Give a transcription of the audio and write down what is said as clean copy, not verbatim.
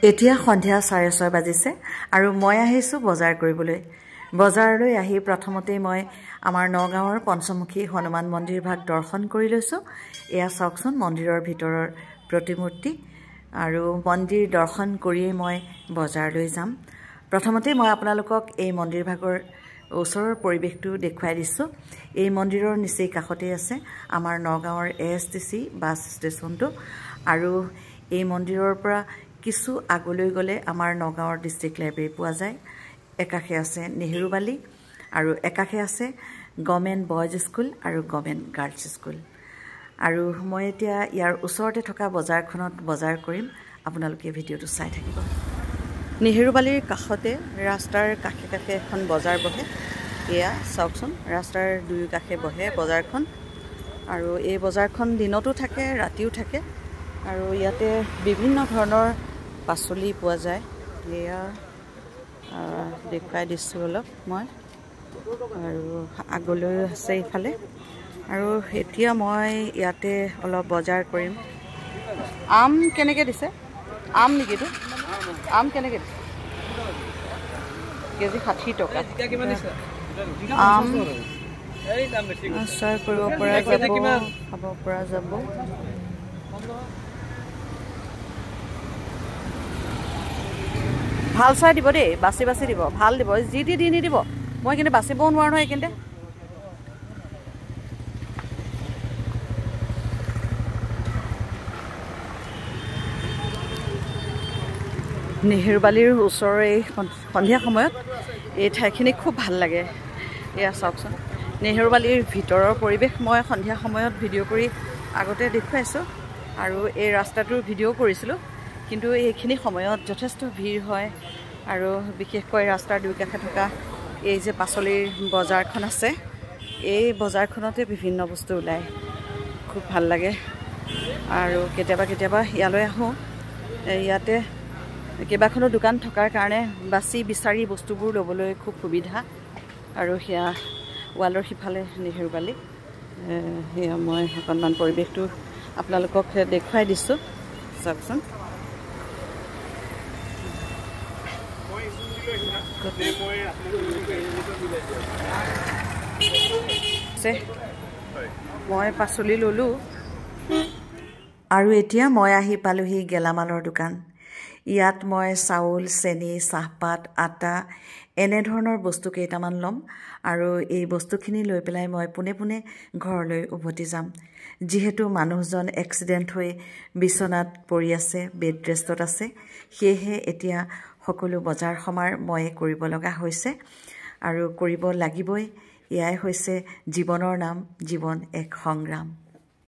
এতিয়া সন্ধিয়া 6:30 বাজিছে আৰু মই আহিছো বজাৰ কৰিবলৈ। বজাৰলৈ আহি প্ৰথমতে মই আমাৰ নগাঁৱৰ পঞ্চমুখী হনুমান মন্দিৰ ভাগ দৰ্শন কৰি লৈছো। এয়া চাওকচোন মন্দিৰৰ ভিতৰৰ প্ৰতিমূৰ্তি আৰু মন্দিৰ দৰ্শন কৰিয়ে মই বজাৰলৈ যাম। প্ৰথমতে মই আপোনালোকক এই মন্দিৰ ভাগৰ ওচৰৰ পৰিৱেশটো দেখুৱাই দিছো। এই মন্দিৰৰ নিচেই কাষতে আছে আমাৰ নগাঁৱৰ ASTC বাছ ষ্টেচনটো আৰু এই মন্দিৰৰ পৰা কিছু আগলৈ গলে আমাৰ নগাঁৱৰ ডিস্ট্ৰিক্ট লাইব্ৰেৰী পোৱা যায়। একাষে আছে নেহেৰুবালি আৰু একাষে আছে গভৰ্ণমেণ্ট বয়েজ স্কুল আৰু গভৰ্ণমেণ্ট গাৰ্লছ স্কুল। আৰু মই এতিয়া ইয়াৰ ওচৰতে থকা বজাৰখনত বজাৰ কৰিম, আপোনালোকে ভিডিঅ'টো চাই থাকিব। নেহেৰুবালিৰ কাষতে ৰাস্তাৰ কাষে কাষে এখন বজাৰ বহে। এয়া চাওকচোন ৰাস্তাৰ দুয়ো কাষে বহে বজাৰখন আৰু এই বজাৰখন দিনতো থাকে ৰাতিও থাকে আৰু ইয়াতে বিভিন্ন ধৰণৰ পাচলি পোৱা যায়। এয়া দেখুৱাই দিছোঁ অলপ মই আৰু আগলৈ আছে ইফালে আৰু এতিয়া মই ইয়াতে অলপ বজাৰ কৰিম। আম কেনেকৈ দিছে? আম নেকিটো? আম কেনেকৈ দিছে? কেজি 60 টকা। আম আচাৰ কৰিব পৰা যাব, খাব পৰা যাব। ভাল চাই দিব দেই, বাছি বাছি দিব, ভাল দিব, যি টি দি নিদিব। মই কিন্তু বাচিবও নোৱাৰো নহয় এইখিনিতে। নেহেৰুবালিৰ ওচৰৰ এই সন্ধিয়া সময়ত এই ঠাইখিনি খুব ভাল লাগে। এয়া চাওকচোন নেহেৰুবালিৰ ভিতৰৰ পৰিৱেশ মই সন্ধিয়া সময়ত ভিডিঅ' কৰি আগতে দেখুৱাইছোঁ আৰু এই ৰাস্তাটোৰ ভিডিঅ' কৰিছিলোঁ, কিন্তু এইখিনি সময়ত যথেষ্ট ভিৰ হয় আৰু বিশেষকৈ ৰাস্তাৰ দুয়োকাষে থকা এই যে পাচলিৰ বজাৰখন আছে, এই বজাৰখনতে বিভিন্ন বস্তু ওলায়, খুব ভাল লাগে। আৰু কেতিয়াবা কেতিয়াবা ইয়ালৈ আহোঁ, ইয়াতে কেইবাখনো দোকান থকাৰ কাৰণে বাছি বিচাৰি বস্তুবোৰ ল'বলৈ খুব সুবিধা। আৰু সেয়া ৱালৰ সিফালে নেহেৰুবালি। সেয়া মই অকণমান পৰিৱেশটো আপোনালোকক দেখুৱাই দিছোঁ, চাওকচোন। মই পাচলি ল'লোঁ আৰু এতিয়া মই আহি পালোহি গেলামালৰ দোকান। ইয়াত মই চাউল, চেনি, চাহপাত, আটা এনেধৰণৰ বস্তু কেইটামান ল'ম আৰু এই বস্তুখিনি লৈ পেলাই মই পোনে পোনে ঘৰলৈ উভতি যাম। যিহেতু মানুহজন এক্সিডেণ্ট হৈ বিচনাত পৰি আছে, বেড ৰেষ্টত আছে, সেয়েহে এতিয়া সকলো বজাৰ সমাৰ ময়ে কৰিব লগা হৈছে আৰু কৰিব লাগিবই। এয়াই হৈছে জীৱনৰ নাম, জীৱন এক সংগ্ৰাম।